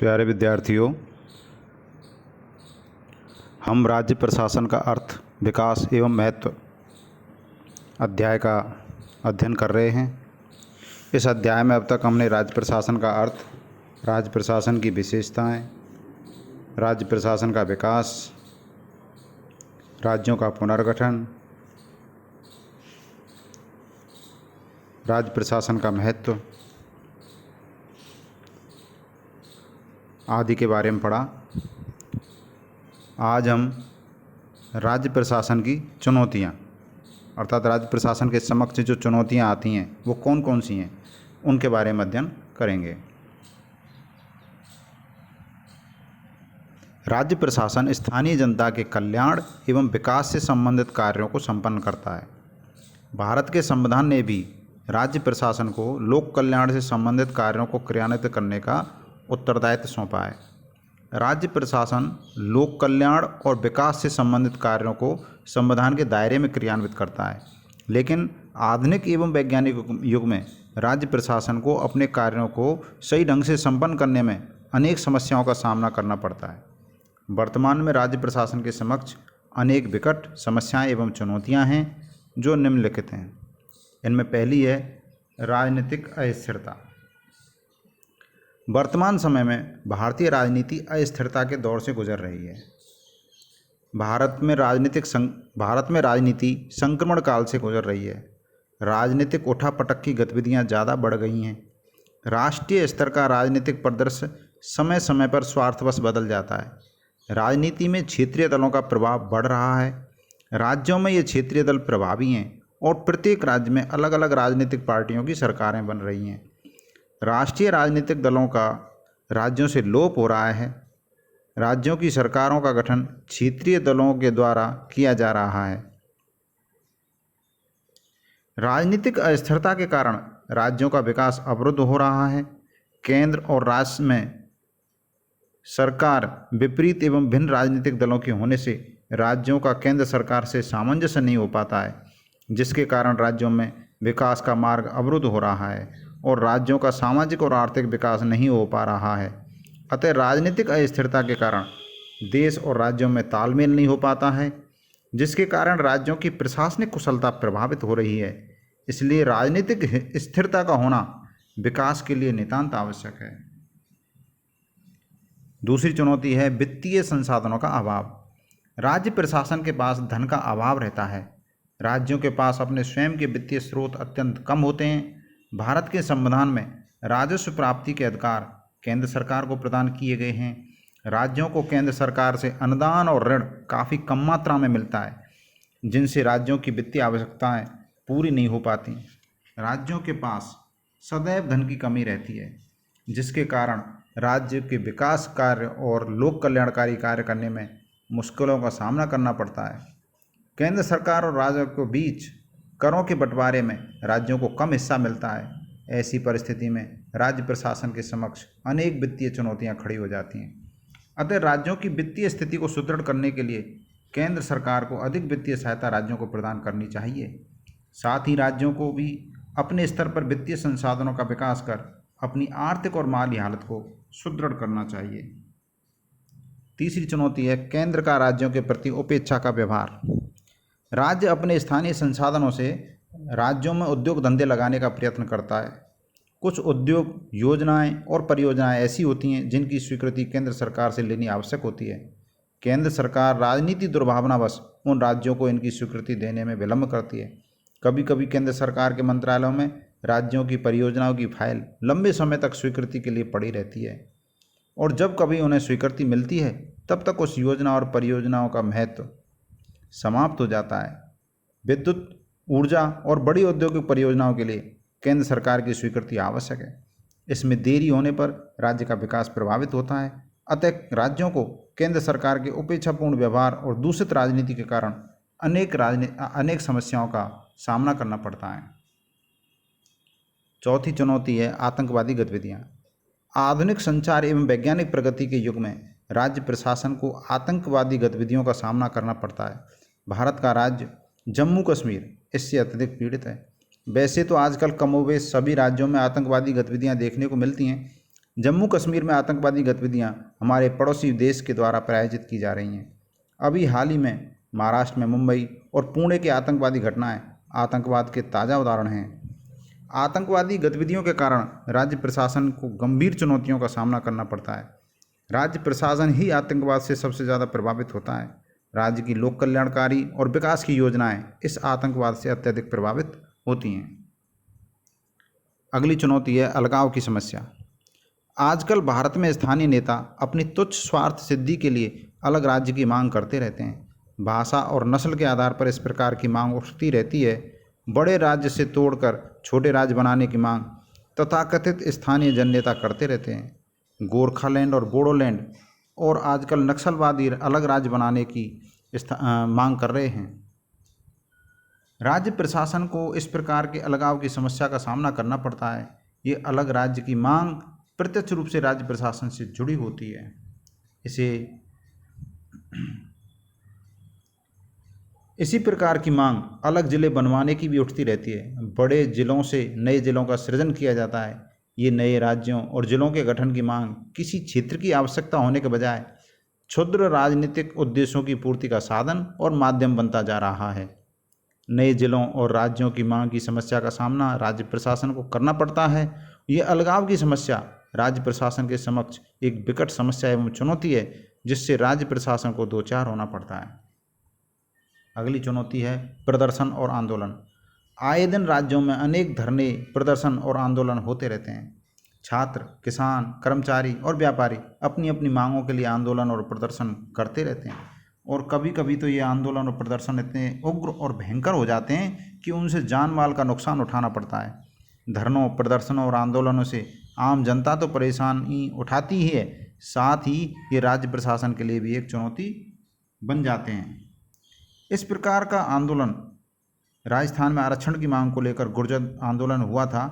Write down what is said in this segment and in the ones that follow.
प्यारे विद्यार्थियों, हम राज्य प्रशासन का अर्थ, विकास एवं महत्व अध्याय का अध्ययन कर रहे हैं। इस अध्याय में अब तक हमने राज्य प्रशासन का अर्थ, राज्य प्रशासन की विशेषताएं, राज्य प्रशासन का विकास, राज्यों का पुनर्गठन, राज्य प्रशासन का महत्व आदि के बारे में पढ़ा। आज हम राज्य प्रशासन की चुनौतियाँ अर्थात राज्य प्रशासन के समक्ष जो चुनौतियाँ आती हैं वो कौन कौन सी हैं उनके बारे में अध्ययन करेंगे। राज्य प्रशासन स्थानीय जनता के कल्याण एवं विकास से संबंधित कार्यों को संपन्न करता है। भारत के संविधान ने भी राज्य प्रशासन को लोक कल्याण से संबंधित कार्यों को क्रियान्वित करने का उत्तरदायित्व सौंपा है। राज्य प्रशासन लोक कल्याण और विकास से संबंधित कार्यों को संविधान के दायरे में क्रियान्वित करता है, लेकिन आधुनिक एवं वैज्ञानिक युग में राज्य प्रशासन को अपने कार्यों को सही ढंग से संपन्न करने में अनेक समस्याओं का सामना करना पड़ता है। वर्तमान में राज्य प्रशासन के समक्ष अनेक विकट समस्याएं एवं चुनौतियां हैं जो निम्नलिखित हैं। इनमें पहली है राजनीतिक अस्थिरता। वर्तमान समय में भारतीय राजनीति अस्थिरता के दौर से गुजर रही है। भारत में राजनीति संक्रमण काल से गुजर रही है। राजनीतिक उठापटक की गतिविधियां ज़्यादा बढ़ गई हैं। राष्ट्रीय स्तर का राजनीतिक परिदृश्य समय समय पर स्वार्थवश बदल जाता है। राजनीति में क्षेत्रीय दलों का प्रभाव बढ़ रहा है। राज्यों में ये क्षेत्रीय दल प्रभावी हैं और प्रत्येक राज्य में अलग अलग राजनीतिक पार्टियों की सरकारें बन रही हैं। राष्ट्रीय राजनीतिक दलों का राज्यों से लोप हो रहा है। राज्यों की सरकारों का गठन क्षेत्रीय दलों के द्वारा किया जा रहा है। राजनीतिक अस्थिरता के कारण राज्यों का विकास अवरुद्ध हो रहा है। केंद्र और राज्य में सरकार विपरीत एवं भिन्न राजनीतिक दलों के होने से राज्यों का केंद्र सरकार से सामंजस्य नहीं हो पाता है, जिसके कारण राज्यों में विकास का मार्ग अवरुद्ध हो रहा है और राज्यों का सामाजिक और आर्थिक विकास नहीं हो पा रहा है। अतः राजनीतिक अस्थिरता के कारण देश और राज्यों में तालमेल नहीं हो पाता है, जिसके कारण राज्यों की प्रशासनिक कुशलता प्रभावित हो रही है। इसलिए राजनीतिक स्थिरता का होना विकास के लिए नितांत आवश्यक है। दूसरी चुनौती है वित्तीय संसाधनों का अभाव। राज्य प्रशासन के पास धन का अभाव रहता है। राज्यों के पास अपने स्वयं के वित्तीय स्रोत अत्यंत कम होते हैं। भारत के संविधान में राजस्व प्राप्ति के अधिकार केंद्र सरकार को प्रदान किए गए हैं। राज्यों को केंद्र सरकार से अनुदान और ऋण काफ़ी कम मात्रा में मिलता है, जिनसे राज्यों की वित्तीय आवश्यकताएं पूरी नहीं हो पाती। राज्यों के पास सदैव धन की कमी रहती है, जिसके कारण राज्य के विकास कार्य और लोक कल्याणकारी कार्य करने में मुश्किलों का सामना करना पड़ता है। केंद्र सरकार और राज्यों के बीच करों के बंटवारे में राज्यों को कम हिस्सा मिलता है। ऐसी परिस्थिति में राज्य प्रशासन के समक्ष अनेक वित्तीय चुनौतियां खड़ी हो जाती हैं। अतः राज्यों की वित्तीय स्थिति को सुदृढ़ करने के लिए केंद्र सरकार को अधिक वित्तीय सहायता राज्यों को प्रदान करनी चाहिए। साथ ही राज्यों को भी अपने स्तर पर वित्तीय संसाधनों का विकास कर अपनी आर्थिक और माली हालत को सुदृढ़ करना चाहिए। तीसरी चुनौती है केंद्र का राज्यों के प्रति उपेक्षा का व्यवहार। राज्य अपने स्थानीय संसाधनों से राज्यों में उद्योग धंधे लगाने का प्रयत्न करता है। कुछ उद्योग योजनाएं और परियोजनाएं ऐसी होती हैं जिनकी स्वीकृति केंद्र सरकार से लेनी आवश्यक होती है। केंद्र सरकार राजनीति दुर्भावनावश उन राज्यों को इनकी स्वीकृति देने में विलंब करती है। कभी कभी केंद्र सरकार के मंत्रालयों में राज्यों की परियोजनाओं की फाइल लंबे समय तक स्वीकृति के लिए पड़ी रहती है और जब कभी उन्हें स्वीकृति मिलती है तब तक उस योजना और परियोजनाओं का महत्व समाप्त हो जाता है। विद्युत, ऊर्जा और बड़ी औद्योगिक परियोजनाओं के लिए केंद्र सरकार की स्वीकृति आवश्यक है। इसमें देरी होने पर राज्य का विकास प्रभावित होता है। अतः राज्यों को केंद्र सरकार के उपेक्षापूर्ण व्यवहार और दूषित राजनीति के कारण अनेक समस्याओं का सामना करना पड़ता है। चौथी चुनौती है आतंकवादी गतिविधियाँ। आधुनिक संचार एवं वैज्ञानिक प्रगति के युग में राज्य प्रशासन को आतंकवादी गतिविधियों का सामना करना पड़ता है। भारत का राज्य जम्मू कश्मीर इससे अत्यधिक पीड़ित है। वैसे तो आजकल कमोबेश सभी राज्यों में आतंकवादी गतिविधियां देखने को मिलती हैं, जम्मू कश्मीर में आतंकवादी गतिविधियां हमारे पड़ोसी देश के द्वारा प्रायोजित की जा रही हैं। अभी हाल ही में महाराष्ट्र में मुंबई और पुणे की आतंकवादी घटनाएं आतंकवाद के ताज़ा उदाहरण हैं। आतंकवादी गतिविधियों के कारण राज्य प्रशासन को गंभीर चुनौतियों का सामना करना पड़ता है। राज्य प्रशासन ही आतंकवाद से सबसे ज़्यादा प्रभावित होता है। राज्य की लोक कल्याणकारी और विकास की योजनाएं इस आतंकवाद से अत्यधिक प्रभावित होती हैं। अगली चुनौती है अलगाव की समस्या। आजकल भारत में स्थानीय नेता अपनी तुच्छ स्वार्थ सिद्धि के लिए अलग राज्य की मांग करते रहते हैं। भाषा और नस्ल के आधार पर इस प्रकार की मांग उठती रहती है। बड़े राज्य से तोड़कर छोटे राज्य बनाने की मांग तथाकथित स्थानीय जननेता करते रहते हैं। गोरखालैंड और बोडोलैंड और आजकल नक्सलवादी अलग राज्य बनाने की मांग कर रहे हैं। राज्य प्रशासन को इस प्रकार के अलगाव की समस्या का सामना करना पड़ता है। ये अलग राज्य की मांग प्रत्यक्ष रूप से राज्य प्रशासन से जुड़ी होती है। इसी प्रकार की मांग अलग जिले बनवाने की भी उठती रहती है। बड़े जिलों से नए जिलों का सृजन किया जाता है। ये नए राज्यों और जिलों के गठन की मांग किसी क्षेत्र की आवश्यकता होने के बजाय क्षुद्र राजनीतिक उद्देश्यों की पूर्ति का साधन और माध्यम बनता जा रहा है। नए जिलों और राज्यों की मांग की समस्या का सामना राज्य प्रशासन को करना पड़ता है। ये अलगाव की समस्या राज्य प्रशासन के समक्ष एक विकट समस्या एवं चुनौती है, जिससे राज्य प्रशासन को दो चार होना पड़ता है। अगली चुनौती है प्रदर्शन और आंदोलन। आए दिन राज्यों में अनेक धरने, प्रदर्शन और आंदोलन होते रहते हैं। छात्र, किसान, कर्मचारी और व्यापारी अपनी अपनी मांगों के लिए आंदोलन और प्रदर्शन करते रहते हैं, और कभी कभी तो ये आंदोलन और प्रदर्शन इतने उग्र और भयंकर हो जाते हैं कि उनसे जान माल का नुकसान उठाना पड़ता है। धरनों, प्रदर्शनों और आंदोलनों से आम जनता तो परेशानी उठाती ही है, साथ ही ये राज्य प्रशासन के लिए भी एक चुनौती बन जाते हैं। इस प्रकार का आंदोलन राजस्थान में आरक्षण की मांग को लेकर गुर्जर आंदोलन हुआ था।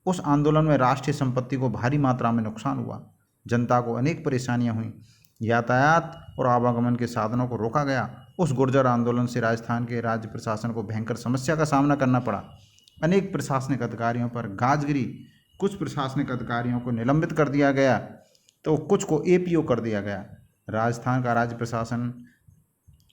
उस आंदोलन में राष्ट्रीय संपत्ति को भारी मात्रा में नुकसान हुआ, जनता को अनेक परेशानियां हुई, यातायात और आवागमन के साधनों को रोका गया। उस गुर्जर आंदोलन से राजस्थान के राज्य प्रशासन को भयंकर समस्या का सामना करना पड़ा। अनेक प्रशासनिक अधिकारियों पर गाज गिरी। कुछ प्रशासनिक अधिकारियों को निलंबित कर दिया गया तो कुछ को एपीओ कर दिया गया। राजस्थान का राज्य प्रशासन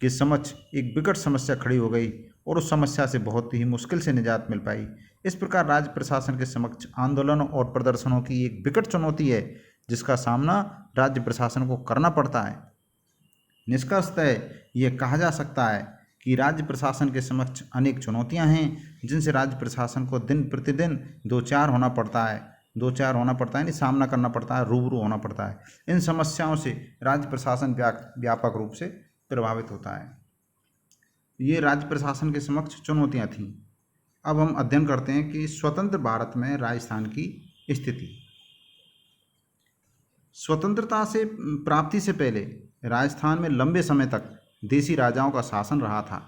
के समक्ष एक विकट समस्या खड़ी हो गई और उस समस्या से बहुत ही मुश्किल से निजात मिल पाई। इस प्रकार राज्य प्रशासन के समक्ष आंदोलनों और प्रदर्शनों की एक विकट चुनौती है, जिसका सामना राज्य प्रशासन को करना पड़ता है। निष्कर्षतः यह कहा जा सकता है कि राज्य प्रशासन के समक्ष अनेक चुनौतियां हैं, जिनसे राज्य प्रशासन को दिन प्रतिदिन दो चार होना पड़ता है, नहीं सामना करना पड़ता है, रूबरू होना पड़ता है। इन समस्याओं से राज्य प्रशासन व्यापक रूप से प्रभावित होता है। ये राज्य प्रशासन के समक्ष चुनौतियां थीं। अब हम अध्ययन करते हैं कि स्वतंत्र भारत में राजस्थान की स्थिति। स्वतंत्रता से प्राप्ति से पहले राजस्थान में लंबे समय तक देसी राजाओं का शासन रहा था।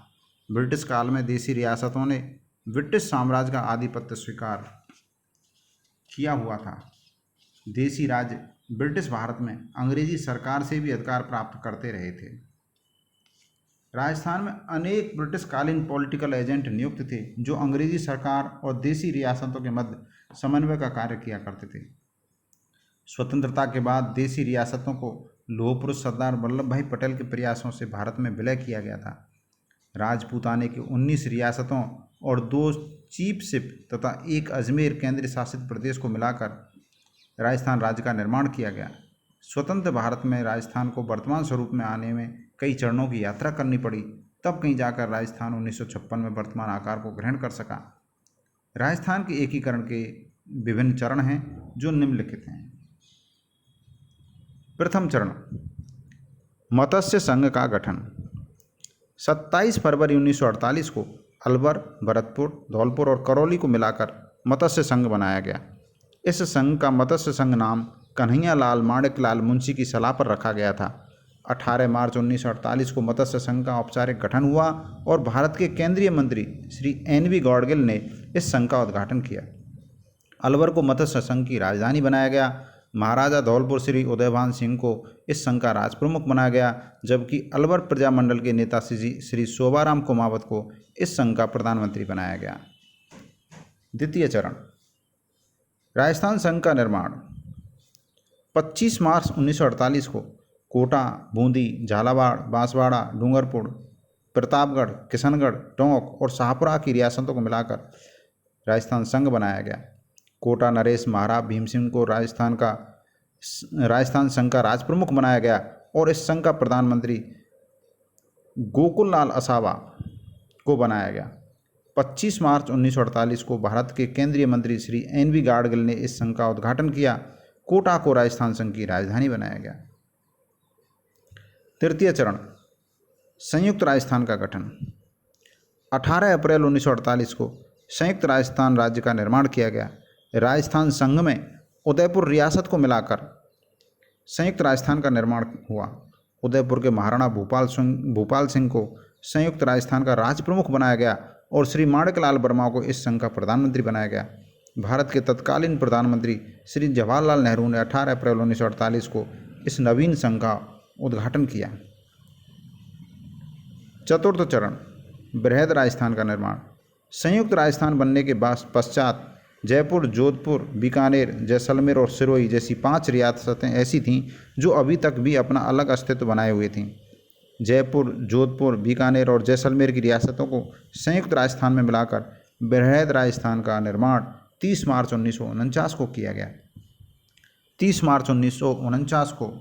ब्रिटिश काल में देसी रियासतों ने ब्रिटिश साम्राज्य का आधिपत्य स्वीकार किया हुआ था। देसी राज्य ब्रिटिश भारत में अंग्रेजी सरकार से भी अधिकार प्राप्त करते रहे थे। राजस्थान में अनेक ब्रिटिशकालीन पॉलिटिकल एजेंट नियुक्त थे, जो अंग्रेजी सरकार और देसी रियासतों के मध्य समन्वय का कार्य किया करते थे। स्वतंत्रता के बाद देसी रियासतों को लौह पुरुष सरदार वल्लभ भाई पटेल के प्रयासों से भारत में विलय किया गया था। राजपूताने की 19 रियासतों और 2 चीफशिप तथा एक अजमेर केंद्र शासित प्रदेश को मिलाकर राजस्थान राज्य का निर्माण किया गया। स्वतंत्र भारत में राजस्थान को वर्तमान स्वरूप में आने में कई चरणों की यात्रा करनी पड़ी, तब कहीं जाकर राजस्थान 1956 में वर्तमान आकार को ग्रहण कर सका। राजस्थान के एकीकरण के विभिन्न चरण हैं, जो निम्नलिखित हैं। प्रथम चरण, मत्स्य संघ का गठन। 27 फरवरी 1948 को अलवर, भरतपुर, धौलपुर और करौली को मिलाकर मत्स्य संघ बनाया गया। इस संघ का मत्स्य संघ नाम कन्हैया लाल माणिक लाल मुंशी की सलाह पर रखा गया था। 18 मार्च 1948 को मत्स्य संघ का औपचारिक गठन हुआ और भारत के केंद्रीय मंत्री श्री NV गौडगिल ने इस संघ का उद्घाटन किया। अलवर को मत्स्य संघ की राजधानी बनाया गया। महाराजा धौलपुर श्री उदयभान सिंह को इस संघ का राजप्रमुख बनाया गया, जबकि अलवर प्रजामंडल के नेता श्री शोभाराम कुमावत को इस संघ का प्रधानमंत्री बनाया गया। द्वितीय चरण, राजस्थान संघ का निर्माण। 25 मार्च 1948 को कोटा, बूंदी, झालावाड़, बांसवाड़ा, डूंगरपुर, प्रतापगढ़, किशनगढ़, टोंक और शाहपुरा की रियासतों को मिलाकर राजस्थान संघ बनाया गया। कोटा नरेश महाराज भीम सिंह को राजस्थान संघ का राज प्रमुख बनाया गया और इस संघ का प्रधानमंत्री गोकुल लाल असावा को बनाया गया। 25 मार्च 1948 को भारत के केंद्रीय मंत्री श्री NV गाडगिल ने इस संघ का उद्घाटन किया। कोटा को राजस्थान संघ की राजधानी बनाया गया। तृतीय चरण, संयुक्त राजस्थान का गठन। 18 अप्रैल 1948 को संयुक्त राजस्थान राज्य का निर्माण किया गया। राजस्थान संघ में उदयपुर रियासत को मिलाकर संयुक्त राजस्थान का निर्माण हुआ। उदयपुर के महाराणा भूपाल सिंह को संयुक्त राजस्थान का राज प्रमुख बनाया गया और श्री माणिकलाल वर्मा को इस संघ का प्रधानमंत्री बनाया गया। भारत के तत्कालीन प्रधानमंत्री श्री जवाहरलाल नेहरू ने 18 अप्रैल 1948 को इस नवीन संघ का उद्घाटन किया। चतुर्थ चरण, बृहद राजस्थान का निर्माण। संयुक्त राजस्थान बनने के पश्चात जयपुर, जोधपुर, बीकानेर, जैसलमेर और सिरोही जैसी 5 रियासतें ऐसी थीं जो अभी तक भी अपना अलग अस्तित्व बनाए हुए थीं। जयपुर, जोधपुर, बीकानेर और जैसलमेर की रियासतों को संयुक्त राजस्थान में मिलाकर बृहद राजस्थान का निर्माण 30 मार्च 1949 को किया गया। 30 मार्च 1949 को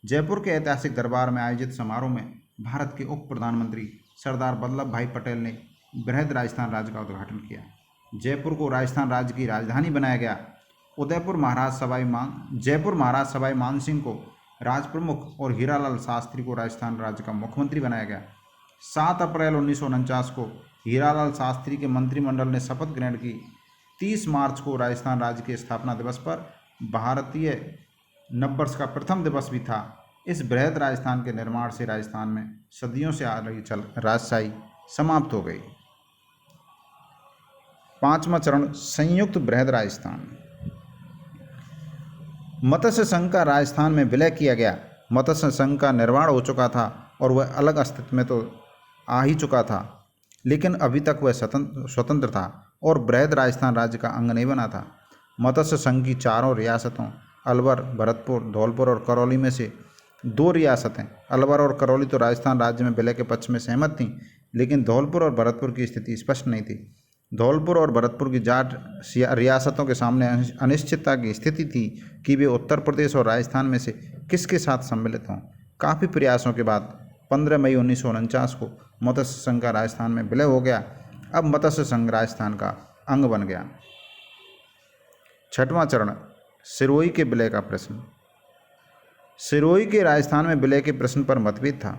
जयपुर के ऐतिहासिक दरबार में आयोजित समारोह में भारत के उप प्रधानमंत्री सरदार वल्लभ भाई पटेल ने बृहद राजस्थान राज्य का उद्घाटन किया। जयपुर को राजस्थान राज्य की राजधानी बनाया गया। जयपुर महाराज सवाई मान सिंह को राज प्रमुख और हीरालाल शास्त्री को राजस्थान राज्य का मुख्यमंत्री बनाया गया। 7 अप्रैल 1949 को हीरालाल शास्त्री के मंत्रिमंडल ने शपथ ग्रहण की। 30 मार्च को राजस्थान राज्य के स्थापना दिवस पर भारतीय नववर्ष का प्रथम दिवस भी था। इस बृहद राजस्थान के निर्माण से राजस्थान में सदियों से आ रही राजशाही समाप्त हो गई। 5वां चरण, संयुक्त बृहद राजस्थान। मत्स्य संघ का राजस्थान में विलय किया गया। मत्स्य संघ का निर्माण हो चुका था और वह अलग अस्तित्व में तो आ ही चुका था, लेकिन अभी तक वह स्वतंत्र था और बृहद राजस्थान राज्य का अंग नहीं बना था। मत्स्य संघ की 4 रियासतों अलवर, भरतपुर, धौलपुर और करौली में से 2 रियासतें अलवर और करौली तो राजस्थान राज्य में विलय के पक्ष में सहमत थीं, लेकिन धौलपुर और भरतपुर की स्थिति स्पष्ट नहीं थी। धौलपुर और भरतपुर की जाट रियासतों के सामने अनिश्चितता की स्थिति थी कि वे उत्तर प्रदेश और राजस्थान में से किसके साथ सम्मिलित हों। काफ़ी प्रयासों के बाद 15 मई 1949 को मत्स्य संघ का राजस्थान में विलय हो गया। अब मत्स्य संघ राजस्थान का अंग बन गया। 6वां चरण, सिरोही के विलय का प्रश्न। सिरोही के राजस्थान में विलय के प्रश्न पर मतभेद था।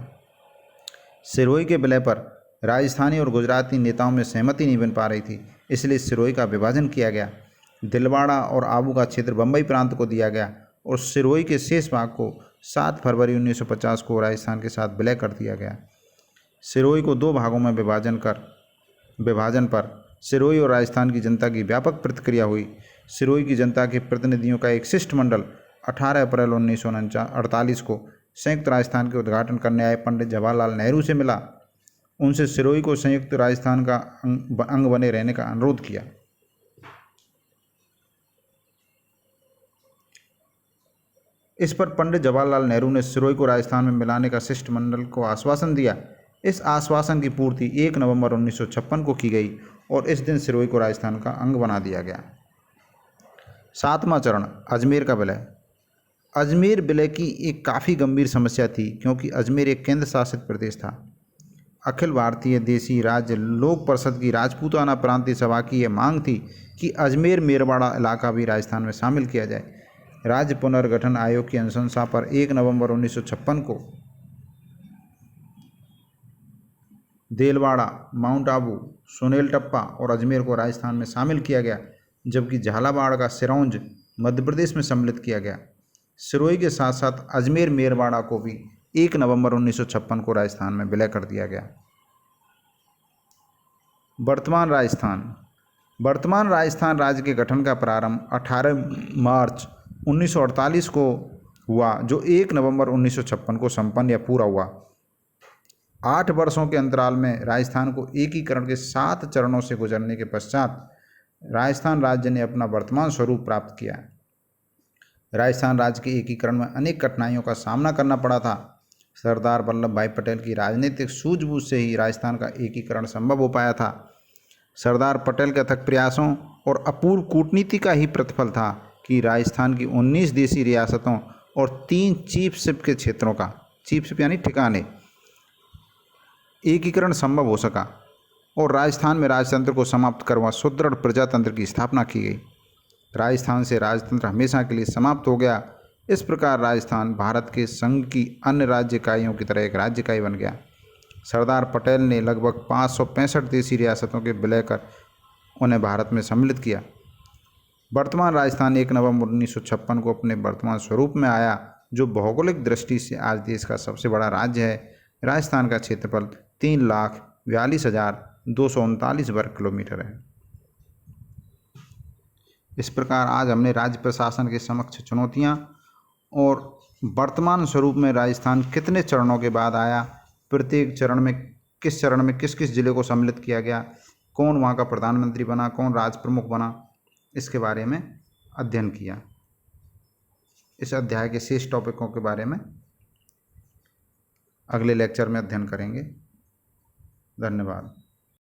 सिरोही के विलय पर राजस्थानी और गुजराती नेताओं में सहमति नहीं बन पा रही थी, इसलिए सिरोही का विभाजन किया गया। दिलवाड़ा और आबू का क्षेत्र बम्बई प्रांत को दिया गया और सिरोही के शेष भाग को 7 फरवरी 1950 को राजस्थान के साथ विलय कर दिया गया। सिरोही को 2 भागों में विभाजन पर सिरोही और राजस्थान की जनता की व्यापक प्रतिक्रिया हुई। सिरोही की जनता के प्रतिनिधियों का एक शिष्टमंडल 18 अप्रैल 1948 को संयुक्त राजस्थान के उद्घाटन करने आए पंडित जवाहरलाल नेहरू से मिला। उनसे सिरोही को संयुक्त राजस्थान का अंग बने रहने का अनुरोध किया। इस पर पंडित जवाहरलाल नेहरू ने सिरोही को राजस्थान में मिलाने का शिष्टमंडल को आश्वासन दिया। इस आश्वासन की पूर्ति 1 नवंबर 1956 को की गई और इस दिन सिरोही को राजस्थान का अंग बना दिया गया। 7वां चरण, अजमेर का विलय। अजमेर विलय की एक काफ़ी गंभीर समस्या थी, क्योंकि अजमेर एक केंद्र शासित प्रदेश था। अखिल भारतीय देसी राज्य लोक परिषद की राजपूताना प्रांतीय सभा की यह मांग थी कि अजमेर मेरवाड़ा इलाका भी राजस्थान में शामिल किया जाए। राज्य पुनर्गठन आयोग की अनुशंसा पर 1 नवंबर 1956 को देलवाड़ा, माउंट आबू, सोनेलटप्पा और अजमेर को राजस्थान में शामिल किया गया, जबकि झालावाड़ का सिरौंज मध्य प्रदेश में सम्मिलित किया गया। सिरोही के साथ साथ अजमेर मेरवाड़ा को भी 1 नवंबर 1956 को राजस्थान में विलय कर दिया गया। वर्तमान राजस्थान राज्य के गठन का प्रारंभ 18 मार्च 1948 को हुआ, जो 1 नवंबर 1956 को संपन्न या पूरा हुआ। 8 वर्षों के अंतराल में राजस्थान को एकीकरण के 7 चरणों से गुजरने के पश्चात राजस्थान राज्य ने अपना वर्तमान स्वरूप प्राप्त किया। राजस्थान राज्य के एकीकरण में अनेक कठिनाइयों का सामना करना पड़ा था। सरदार वल्लभ भाई पटेल की राजनीतिक सूझबूझ से ही राजस्थान का एकीकरण संभव हो पाया था। सरदार पटेल के अथक प्रयासों और अपूर्व कूटनीति का ही प्रतिफल था कि राजस्थान की 19 देशी रियासतों और 3 चीफशिप के क्षेत्रों का, चीफशिप यानी ठिकाने, एकीकरण संभव हो सका और राजस्थान में राजतंत्र को समाप्त कर वहाँ सुदृढ़ प्रजातंत्र की स्थापना की गई। राजस्थान से राजतंत्र हमेशा के लिए समाप्त हो गया। इस प्रकार राजस्थान भारत के संघ की अन्य राज्य इकाइयों की तरह एक राज्य इकाई बन गया। सरदार पटेल ने लगभग 565 देशी रियासतों के विलय कर उन्हें भारत में सम्मिलित किया। वर्तमान राजस्थान 1 नवंबर 1956 को अपने वर्तमान स्वरूप में आया, जो भौगोलिक दृष्टि से आज देश का सबसे बड़ा राज्य है। राजस्थान का क्षेत्रफल 3,42,239 वर्ग किलोमीटर है। इस प्रकार आज हमने राज्य प्रशासन के समक्ष चुनौतियां और वर्तमान स्वरूप में राजस्थान कितने चरणों के बाद आया, प्रत्येक चरण में किस किस जिले को सम्मिलित किया गया, कौन वहाँ का प्रधानमंत्री बना, कौन राज प्रमुख बना, इसके बारे में अध्ययन किया। इस अध्याय के शेष टॉपिकों के बारे में अगले लेक्चर में अध्ययन करेंगे। धन्यवाद।